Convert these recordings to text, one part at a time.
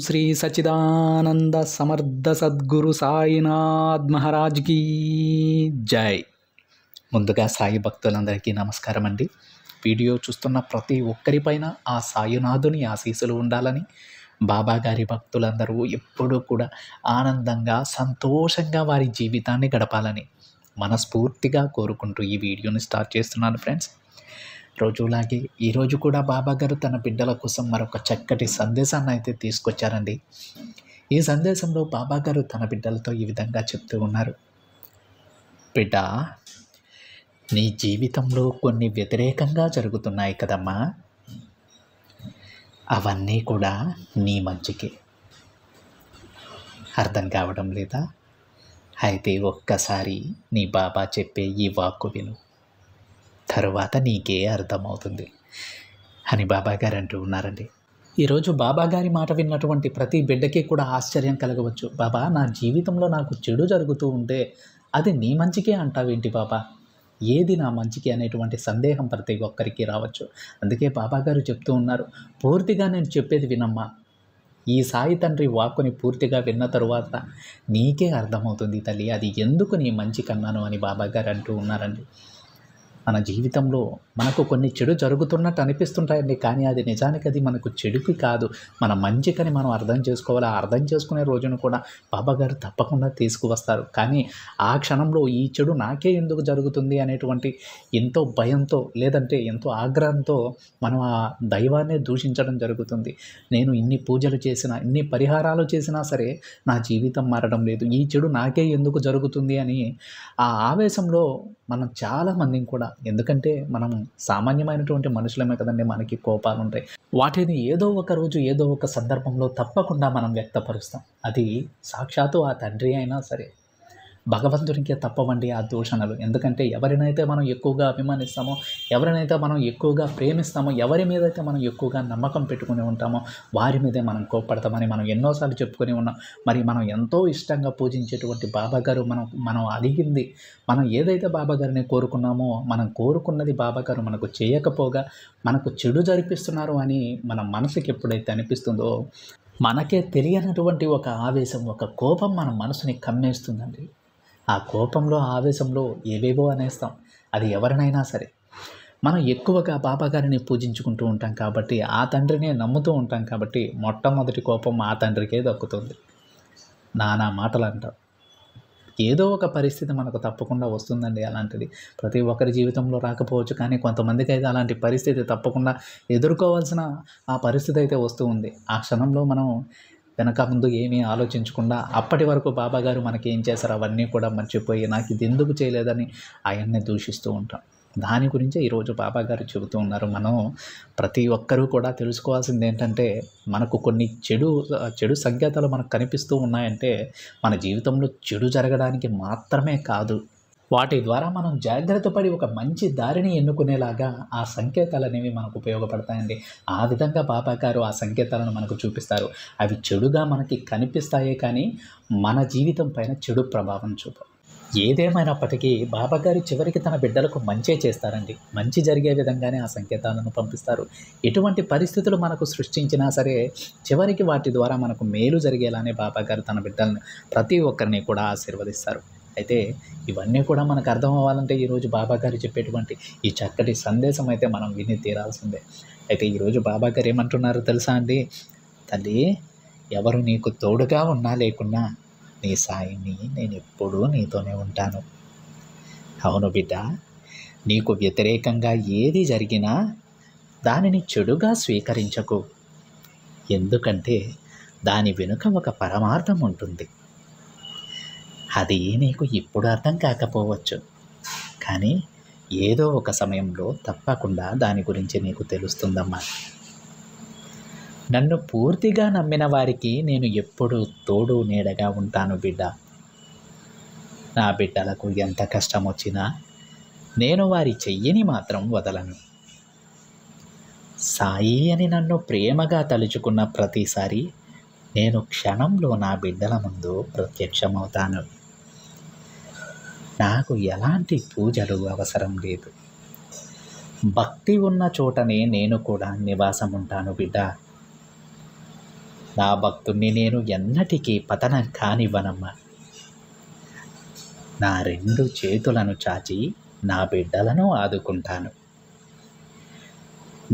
శ్రీ సచ్చిదానంద సమర్థ సద్గురు సాయినాథ్ మహారాజ్కి జై. ముందుగా సాయి భక్తులందరికీ నమస్కారం అండి. వీడియో చూస్తున్న ప్రతి ఒక్కరిపైన ఆ సాయినాథుని ఆశీస్సులు ఉండాలని, బాబా గారి భక్తులందరూ ఎప్పుడూ కూడా ఆనందంగా సంతోషంగా వారి జీవితాన్ని గడపాలని మనస్ఫూర్తిగా కోరుకుంటూ ఈ వీడియోని స్టార్ట్ చేస్తున్నాను ఫ్రెండ్స్. రోజులాగే ఈరోజు కూడా బాబా గారు తన బిడ్డల కోసం మరొక చక్కటి సందేశాన్ని అయితే తీసుకొచ్చారండి. ఈ సందేశంలో బాబా గారు తన బిడ్డలతో ఈ విధంగా చెప్తూ ఉన్నారు. బిడ్డ, నీ జీవితంలో కొన్ని వ్యతిరేకంగా జరుగుతున్నాయి కదమ్మా, అవన్నీ కూడా నీ మంచికే. అర్థం కావడం లేదా? అయితే ఒక్కసారి నీ బాబా చెప్పే ఈ వాక్కు విను, తరువాత నీకే అర్థమవుతుంది అని బాబా గారు అంటూ ఉన్నారండి. ఈరోజు బాబా గారి మాట విన్నటువంటి ప్రతి బిడ్డకి కూడా ఆశ్చర్యం కలగవచ్చు. బాబా, నా జీవితంలో నాకు చెడు జరుగుతూ ఉంటే అది నీ మంచికే అంటావేంటి బాబా? ఏది నా మంచికి అనేటువంటి సందేహం ప్రతి ఒక్కరికి రావచ్చు. అందుకే బాబా గారు చెప్తూ ఉన్నారు, పూర్తిగా నేను చెప్పేది వినమ్మా. ఈ సాయి తండ్రి వాక్కుని పూర్తిగా విన్న తరువాత నీకే అర్థమవుతుంది తల్లి, అది ఎందుకు నీ మంచి కన్నాను అని బాబా గారు అంటూ ఉన్నారండి. మన జీవితంలో మనకు కొన్ని చెడు జరుగుతున్నట్టు అనిపిస్తుంటాయండి, కానీ అది నిజానికి అది మనకు చెడుకి కాదు, మన మంచికని మనం అర్థం చేసుకోవాలి. ఆ అర్థం చేసుకునే రోజును కూడా బాబా గారు తప్పకుండా తీసుకువస్తారు. కానీ ఆ క్షణంలో ఈ చెడు నాకే ఎందుకు జరుగుతుంది అనేటువంటి ఎంతో భయంతో, లేదంటే ఎంతో ఆగ్రహంతో మనం ఆ దైవాన్నే దూషించడం జరుగుతుంది. నేను ఇన్ని పూజలు చేసినా, ఇన్ని పరిహారాలు చేసినా సరే నా జీవితం మారడం లేదు, ఈ చెడు నాకే ఎందుకు జరుగుతుంది అని ఆ ఆవేశంలో మనం చాలామందిని కూడా, ఎందుకంటే మనం సామాన్యమైనటువంటి మనుషులమే కదండి, మనకి కోపాలు ఉంటాయి. వాటిని ఏదో ఒక రోజు ఏదో ఒక సందర్భంలో తప్పకుండా మనం వ్యక్తపరుస్తాం. అది సాక్షాత్తు ఆ తండ్రి అయినా సరే, భగవంతునికే తప్పవండి ఆ దూషణలు. ఎందుకంటే ఎవరినైతే మనం ఎక్కువగా అభిమానిస్తామో, ఎవరినైతే మనం ఎక్కువగా ప్రేమిస్తామో, ఎవరి మీదైతే మనం ఎక్కువగా నమ్మకం పెట్టుకుని ఉంటామో వారి మీదే మనం కోప్పడతామని మనం ఎన్నోసార్లు చెప్పుకొని ఉన్నాం. మరి మనం ఎంతో ఇష్టంగా పూజించేటువంటి బాబా గారు మనం అడిగింది, మనం ఏదైతే బాబా గారిని కోరుకున్నామో, మనం కోరుకున్నది బాబా గారు మనకు చేయకపోగా మనకు చెడు జరిపిస్తున్నారు అని మన మనసుకి ఎప్పుడైతే అనిపిస్తుందో, మనకే తెలియనటువంటి ఒక ఆవేశం, ఒక కోపం మన మనసుని కమ్మేస్తుందండి. ఆ కోపంలో, ఆవేశంలో ఏవేవో అనేస్తాం. అది ఎవరినైనా సరే. మనం ఎక్కువగా బాబా గారిని పూజించుకుంటూ ఉంటాం కాబట్టి, ఆ తండ్రినే నమ్ముతూ ఉంటాం కాబట్టి మొట్టమొదటి కోపం ఆ తండ్రికే దక్కుతుంది. నానా మాటలు అంటాం. ఏదో ఒక పరిస్థితి మనకు తప్పకుండా వస్తుందండి. అలాంటిది ప్రతి ఒక్కరి జీవితంలో రాకపోవచ్చు, కానీ కొంతమందికి అయితే అలాంటి పరిస్థితి తప్పకుండా ఎదుర్కోవాల్సిన ఆ పరిస్థితి అయితే వస్తూ ఉంది. ఆ క్షణంలో మనం వెనక ముందు ఏమీ ఆలోచించకుండా అప్పటి వరకు బాబా గారు మనకి ఏం చేశారో అవన్నీ కూడా మర్చిపోయి, నాకు ఇది ఎందుకు చేయలేదని ఆయన్ని దూషిస్తూ ఉంటాం. దాని గురించే ఈరోజు బాబా గారు చెబుతూ ఉన్నారు. మనం ప్రతి ఒక్కరూ కూడా తెలుసుకోవాల్సింది ఏంటంటే, మనకు కొన్ని చెడు సంకేతాలు మనకు కనిపిస్తూ ఉన్నాయంటే మన జీవితంలో చెడు జరగడానికి మాత్రమే కాదు, వాటి ద్వారా మనం జాగ్రత్త పడి ఒక మంచి దారిని ఎన్నుకునేలాగా ఆ సంకేతాలు అనేవి మనకు ఉపయోగపడతాయండి. ఆ విధంగా బాబా గారు ఆ సంకేతాలను మనకు చూపిస్తారు. అవి చెడుగా మనకి కనిపిస్తాయే కానీ మన జీవితం పైన చెడు ప్రభావం చూపవు. ఏదేమైనప్పటికీ బాబా గారు చివరికి తన బిడ్డలకు మంచే చేస్తారండి. మంచి జరిగే విధంగానే ఆ సంకేతాలను పంపిస్తారు. ఎటువంటి పరిస్థితులు మనకు సృష్టించినా సరే చివరికి వాటి ద్వారా మనకు మేలు జరిగేలానే బాబా గారు తన బిడ్డలను ప్రతి ఒక్కరిని కూడా ఆశీర్వదిస్తారు. అయితే ఇవన్నీ కూడా మనకు అర్థం అవ్వాలంటే ఈరోజు బాబా గారు చెప్పేటువంటి ఈ చక్కటి సందేశం అయితే మనం విని తీరాల్సిందే. అయితే ఈరోజు బాబా గారు ఏమంటున్నారో తెలుసా అండి? తల్లి, ఎవరు నీకు తోడుగా ఉన్నా లేకున్నా నీ సాయిని నేను ఎప్పుడూ నీతోనే ఉంటాను. అవును బిడ్డ, నీకు వ్యతిరేకంగా ఏది జరిగినా దానిని చెడుగా స్వీకరించకు. ఎందుకంటే దాని వెనుక ఒక పరమార్థం ఉంటుంది. అది నీకు ఇప్పుడు అర్థం కాకపోవచ్చు, కానీ ఏదో ఒక సమయంలో తప్పకుండా దాని గురించి నీకు తెలుస్తుందమ్మా. నన్ను పూర్తిగా నమ్మిన వారికి నేను ఎప్పుడూ తోడు నీడగా ఉంటాను బిడ్డ. నా బిడ్డలకు ఎంత కష్టం వచ్చినా నేను వారి చెయ్యిని మాత్రం వదలను. సాయి అని నన్ను ప్రేమగా తలుచుకున్న ప్రతిసారి నేను క్షణంలో నా బిడ్డల ముందు ప్రత్యక్షమవుతాను. నాకు ఎలాంటి పూజలు అవసరం లేదు. భక్తి ఉన్న చోటనే నేను కూడా నివాసం ఉంటాను బిడ్డ. నా భక్తుణ్ణి నేను ఎన్నటికీ పతనం కానివ్వనమ్మా. నా 2 చేతులను చాచి నా బిడ్డలను ఆదుకుంటాను.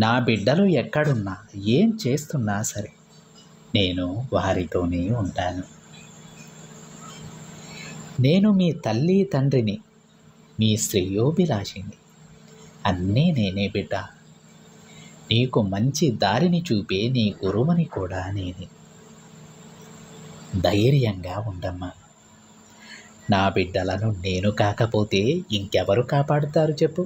నా బిడ్డలు ఎక్కడున్నా ఏం చేస్తున్నా సరే నేను వారితోనే ఉంటాను. నేను మీ తల్లి తండ్రిని, మీ శ్రేయోభిలాషిని, అన్నీ నేనే బిడ్డ. నీకు మంచి దారిని చూపే నీ గురువుని కూడా నేనే. ధైర్యంగా ఉండమ్మా. నా బిడ్డలను నేను కాకపోతే ఇంకెవరు కాపాడుతారు చెప్పు?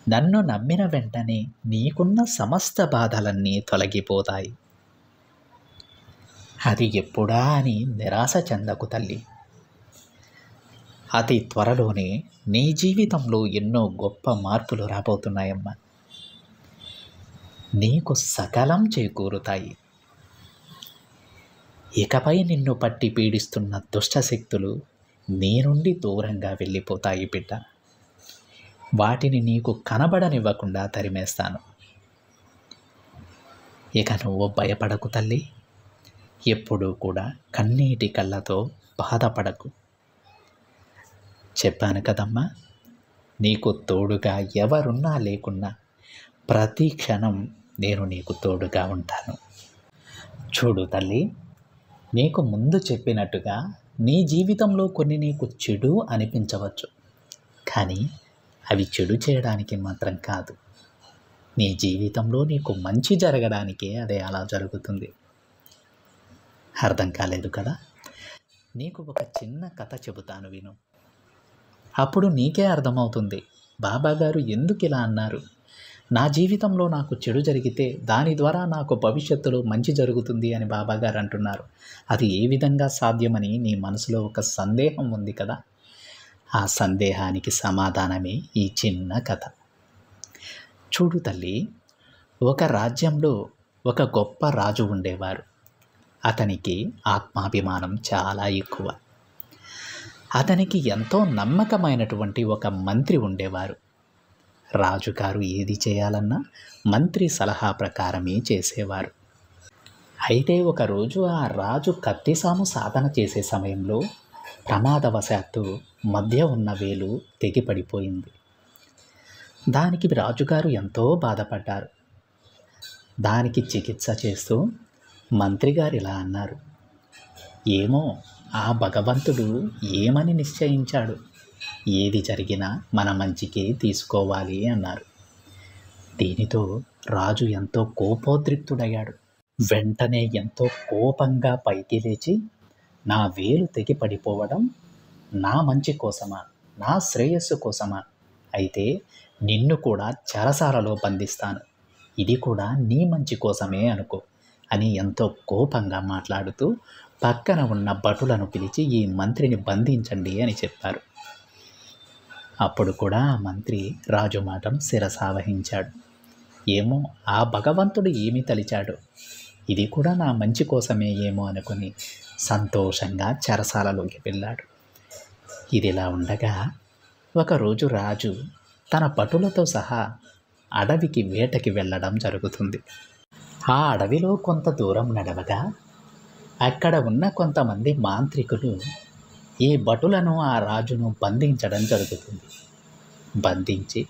నన్ను నమ్మిన వెంటనే నీకున్న సమస్త బాధలన్నీ తొలగిపోతాయి. అది ఎప్పుడా అని నిరాశ చెందకు తల్లి. అతి త్వరలోనే నీ జీవితంలో ఎన్నో గొప్ప మార్పులు రాబోతున్నాయమ్మా. నీకు సకలం చేకూరుతాయి. ఇకపై నిన్ను పట్టి పీడిస్తున్న దుష్టశక్తులు నీ నుండి దూరంగా వెళ్ళిపోతాయి బిడ్డ. వాటిని నీకు కనబడనివ్వకుండా తరిమేస్తాను. ఇక నువ్వు భయపడకు తల్లి. ఎప్పుడూ కూడా కన్నీటి కళ్ళతో బాధపడకు. చెప్పాను కదమ్మా, నీకు తోడుగా ఎవరున్నా లేకున్నా ప్రతి క్షణం నేను నీకు తోడుగా ఉంటాను. చూడు తల్లి, నీకు ముందు చెప్పినట్టుగా నీ జీవితంలో కొన్ని నీకు చెడు అనిపించవచ్చు, కానీ అవి చెడు చేయడానికి మాత్రం కాదు. నీ జీవితంలో నీకు మంచి జరగడానికే అదే అలా జరుగుతుంది. అర్థం కాలేదు కదా? నీకు ఒక చిన్న కథ చెబుతాను, విను. అప్పుడు నీకే అర్థమవుతుంది బాబాగారు ఎందుకు ఇలా అన్నారు. నా జీవితంలో నాకు చెడు జరిగితే దాని ద్వారా నాకు భవిష్యత్తులో మంచి జరుగుతుంది అని బాబాగారు అంటున్నారు. అది ఏ విధంగా సాధ్యమని నీ మనసులో ఒక సందేహం ఉంది కదా? ఆ సందేహానికి సమాధానమే ఈ చిన్న కథ. చూడు తల్లి, ఒక రాజ్యంలో ఒక గొప్ప రాజు ఉండేవారు. అతనికి ఆత్మాభిమానం చాలా ఎక్కువ. అతనికి ఎంతో నమ్మకమైనటువంటి ఒక మంత్రి ఉండేవారు. రాజుగారు ఏది చేయాలన్నా మంత్రి సలహా ప్రకారమే చేసేవారు. అయితే ఒకరోజు ఆ రాజు కత్తిసాము సాధన చేసే సమయంలో ప్రమాదవశాత్తు మధ్య ఉన్న వేలు తెగిపడిపోయింది. దానికి రాజుగారు ఎంతో బాధపడ్డారు. దానికి చికిత్స చేస్తూ మంత్రిగారు ఇలా అన్నారు, ఏమో ఆ భగవంతుడు ఏమని నిశ్చయించాడు, ఏది జరిగినా మన మంచికే తీసుకోవాలి అన్నారు. దీనితో రాజు ఎంతో కోపోద్రిక్తుడయ్యాడు. వెంటనే ఎంతో కోపంగా పైకి లేచి, నా వేలు తెగి పడిపోవడం నా మంచి కోసమా, నా శ్రేయస్సు కోసమా? అయితే నిన్ను కూడా చెరసాలలో బంధిస్తాను, ఇది కూడా నీ మంచి కోసమే అనుకో అని ఎంతో కోపంగా మాట్లాడుతూ పక్కన ఉన్న భటులను పిలిచి ఈ మంత్రిని బంధించండి అని చెప్పారు. అప్పుడు కూడా ఆ మంత్రి రాజు మాటను శిరసావహించాడు. ఏమో ఆ భగవంతుడు ఏమి తలిచాడో, ఇది కూడా నా మంచి కోసమే ఏమో అనుకుని సంతోషంగా చెరసాలలోకి వెళ్ళాడు. ఇదిలా ఉండగా ఒకరోజు రాజు తన భటులతో సహా అడవికి వేటకి వెళ్ళడం జరుగుతుంది. ఆ అడవిలో కొంత దూరం నడవగా అక్కడ ఉన్న కొంతమంది మాంత్రికులు ఈ భటులను ఆ రాజును బంధించడం జరుగుతుంది. బంధించి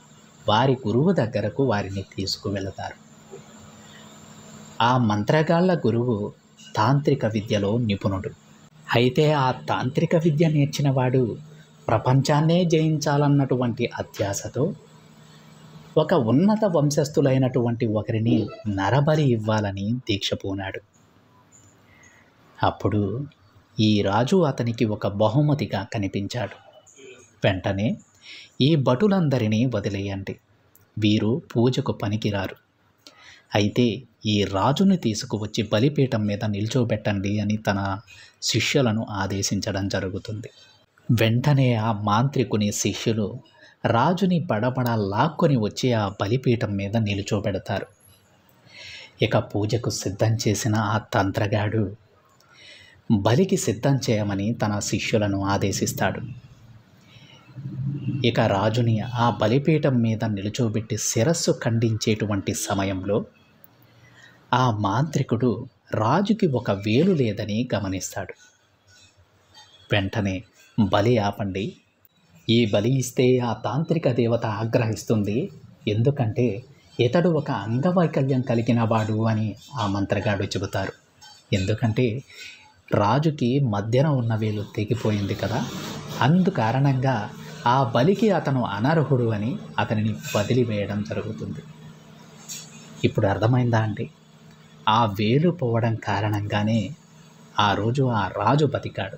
వారి గురువు దగ్గరకు వారిని తీసుకువెళతారు. ఆ మంత్రగాళ్ల గురువు తాంత్రిక విద్యలో నిపుణుడు. అయితే ఆ తాంత్రిక విద్య నేర్చినవాడు ప్రపంచాన్నే జయించాలన్నటువంటి అత్యాశతో ఒక ఉన్నత వంశస్థులైనటువంటి ఒకరిని నరబలి ఇవ్వాలని దీక్ష పూనాడు. అప్పుడు ఈ రాజు అతనికి ఒక బహుమతిగా కనిపించాడు. వెంటనే ఈ భటులందరినీ వదిలేయండి, వీరు పూజకు పనికిరారు, అయితే ఈ రాజుని తీసుకువచ్చి బలిపీఠం మీద నిల్చోబెట్టండి అని తన శిష్యులను ఆదేశించడం జరుగుతుంది. వెంటనే ఆ మాంత్రికుని శిష్యులు రాజుని బడబడ లాక్కొని వచ్చి ఆ బలిపీఠం మీద నిల్చోబెడతారు. ఇక పూజకు సిద్ధం చేసిన ఆ తంత్రగాడు బలికి సిద్ధం చేయమని తన శిష్యులను ఆదేశిస్తాడు. ఇక రాజుని ఆ బలిపీఠం మీద నిలుచోబెట్టి శిరస్సు ఖండించేటువంటి సమయంలో ఆ మాంత్రికుడు రాజుకి ఒక వేలు లేదని గమనిస్తాడు. వెంటనే బలి ఆపండి, ఈ బలి ఇస్తే ఆ తాంత్రిక దేవత ఆగ్రహిస్తుంది, ఎందుకంటే ఇతడు ఒక అంగవైకల్యం కలిగిన వాడు అని ఆ మంత్రగాడు చెబుతారు. ఎందుకంటే రాజుకి మధ్యన ఉన్న వేలు తెగిపోయింది కదా, అందుకారణంగా ఆ బలికి అతను అనర్హుడు అని అతనిని వదిలివేయడం జరుగుతుంది. ఇప్పుడు అర్థమైందా అండి? ఆ వేలు పోవడం కారణంగానే ఆ రోజు ఆ రాజు బతికాడు.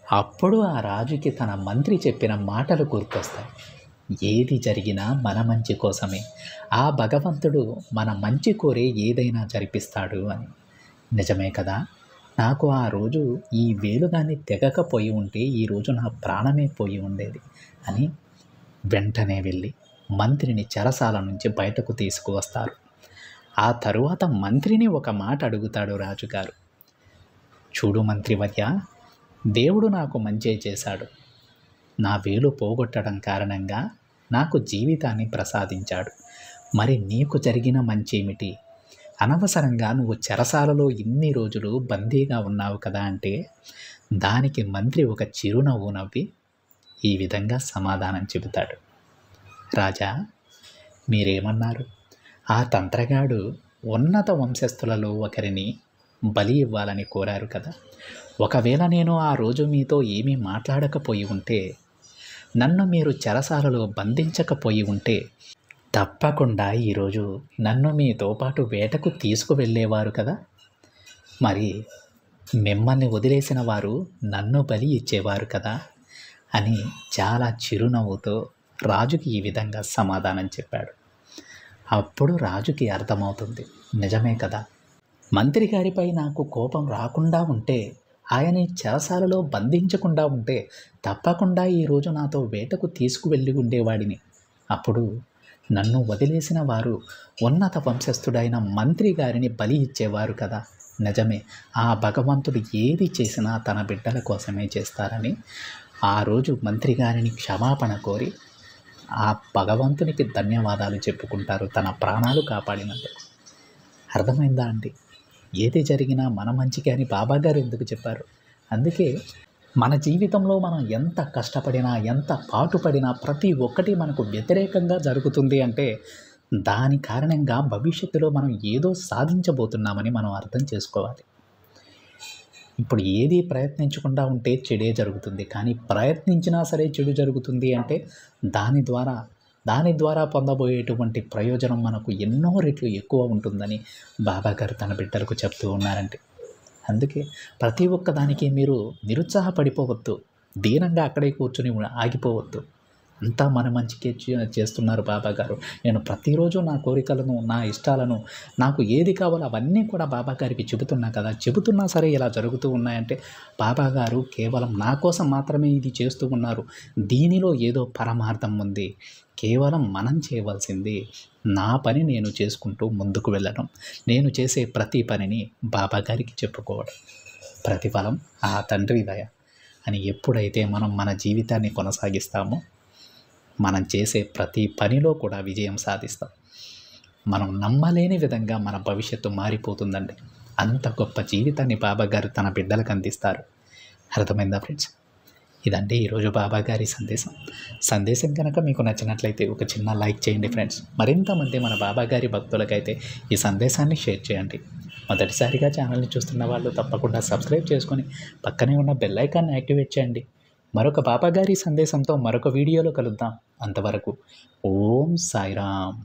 అప్పుడు ఆ రాజుకి తన మంత్రి చెప్పిన మాటలు గుర్తొస్తాయి. ఏది జరిగినా మన మంచి కోసమే, ఆ భగవంతుడు మన మంచి కోరే ఏదైనా జరిపిస్తాడు అని. నిజమే కదా. నాకు ఆ రోజు ఈ వేలుగాన్ని తెగకపోయి ఉంటే ఈరోజు నా ప్రాణమే పోయి ఉండేది అని వెంటనే వెళ్ళి మంత్రిని చెరసాల నుంచి బయటకు తీసుకువస్తారు. ఆ తరువాత మంత్రిని ఒక మాట అడుగుతాడు రాజుగారు. చూడు మంత్రివర్య, దేవుడు నాకు మంచే చేశాడు. నా వేలు పోగొట్టడం కారణంగా నాకు జీవితాన్ని ప్రసాదించాడు. మరి నీకు జరిగిన మంచేమిటి? అనవసరంగా నువ్వు చెరసాలలో ఇన్ని రోజులు బందీగా ఉన్నావు కదా అంటే దానికి మంత్రి ఒక చిరునవ్వు నవ్వి ఈ విధంగా సమాధానం చెబుతాడు. రాజా, మీరేమన్నారు? ఆ తంత్రగాడు ఉన్నత వంశస్థులలో ఒకరిని బలి ఇవ్వాలని కోరారు కదా. ఒకవేళ నేను ఆ రోజు మీతో ఏమీ మాట్లాడకపోయి ఉంటే, నన్ను మీరు చెరసాలలో బంధించకపోయి ఉంటే తప్పకుండా ఈరోజు నన్ను మీతో పాటు వేటకు తీసుకువెళ్ళేవారు కదా. మరి మిమ్మల్ని వదిలేసిన వారు నన్ను బలి ఇచ్చేవారు కదా అని చాలా చిరునవ్వుతో రాజుకి ఈ విధంగా సమాధానం చెప్పాడు. అప్పుడు రాజుకి అర్థమవుతుంది, నిజమే కదా, మంత్రి గారిపై నాకు కోపం రాకుండా ఉంటే, ఆయన్ని చెరసాలలో బంధించకుండా ఉంటే తప్పకుండా ఈరోజు నాతో వేటకు తీసుకువెళ్ళి ఉండేవాడిని. అప్పుడు నన్ను వదిలేసిన వారు ఉన్నత వంశస్థుడైన మంత్రి గారిని బలి ఇచ్చేవారు కదా. నిజమే, ఆ భగవంతుడు ఏది చేసినా తన బిడ్డల కోసమే చేస్తారని ఆ రోజు మంత్రి గారిని క్షమాపణ కోరి ఆ భగవంతునికి ధన్యవాదాలు చెప్పుకుంటారు, తన ప్రాణాలు కాపాడినందుకు. అర్థమైందా అండి? ఏది జరిగినా మన మంచికి అని బాబాగారు ఎందుకు చెప్పారు? అందుకే మన జీవితంలో మనం ఎంత కష్టపడినా, ఎంత పాటుపడినా ప్రతి ఒక్కటి మనకు వ్యతిరేకంగా జరుగుతుంది అంటే దాని కారణంగా భవిష్యత్తులో మనం ఏదో సాధించబోతున్నామని మనం అర్థం చేసుకోవాలి. ఇప్పుడు ఏది ప్రయత్నించకుండా ఉంటే చెడే జరుగుతుంది, కానీ ప్రయత్నించినా సరే చెడు జరుగుతుంది అంటే దాని ద్వారా పొందబోయేటువంటి ప్రయోజనం మనకు ఎన్నో రెట్లు ఎక్కువ ఉంటుందని బాబాగారు తన బిడ్డలకు చెప్తూ ఉన్నారంటే. అందుకే ప్రతి ఒక్క దానికి మీరు నిరుత్సాహపడిపోవద్దు, దీనంగా అక్కడే కూర్చొని ఆగిపోవద్దు. అంతా మన మంచికే చేస్తున్నారు బాబాగారు. నేను ప్రతిరోజు నా కోరికలను, నా ఇష్టాలను, నాకు ఏది కావాలో అవన్నీ కూడా బాబాగారికి చెబుతున్నా కదా. చెబుతున్నా సరే ఇలా జరుగుతూ ఉన్నాయంటే బాబాగారు కేవలం నా కోసం మాత్రమే ఇది చేస్తూ ఉన్నారు, దీనిలో ఏదో పరమార్థం ఉంది. కేవలం మనం చేయవలసింది నా పని నేను చేసుకుంటూ ముందుకు వెళ్ళడం, నేను చేసే ప్రతి పనిని బాబాగారికి చెప్పుకోవడం, ప్రతిఫలం ఆ తండ్రి దయ అని ఎప్పుడైతే మనం మన జీవితాన్ని కొనసాగిస్తామో మనం చేసే ప్రతి పనిలో కూడా విజయం సాధిస్తాం. మనం నమ్మలేని విధంగా మన భవిష్యత్తు మారిపోతుందండి. అంత గొప్ప జీవితాన్ని బాబాగారు తన బిడ్డలకు అందిస్తారు. అర్థమైందా ఫ్రెండ్స్? ఇదండి ఈరోజు బాబాగారి సందేశం కనుక మీకు నచ్చినట్లయితే ఒక చిన్న లైక్ చేయండి ఫ్రెండ్స్. మరింతమంది మన బాబాగారి భక్తులకైతే ఈ సందేశాన్ని షేర్ చేయండి. మొదటిసారిగా ఛానల్ని చూస్తున్న వాళ్ళు తప్పకుండా సబ్స్క్రైబ్ చేసుకొని పక్కనే ఉన్న బెల్ ఐకాన్ని యాక్టివేట్ చేయండి. మరొక బాబాగారి సందేశంతో మరొక వీడియోలో కలుద్దాం. అంతవరకు ఓం సాయిరామ్.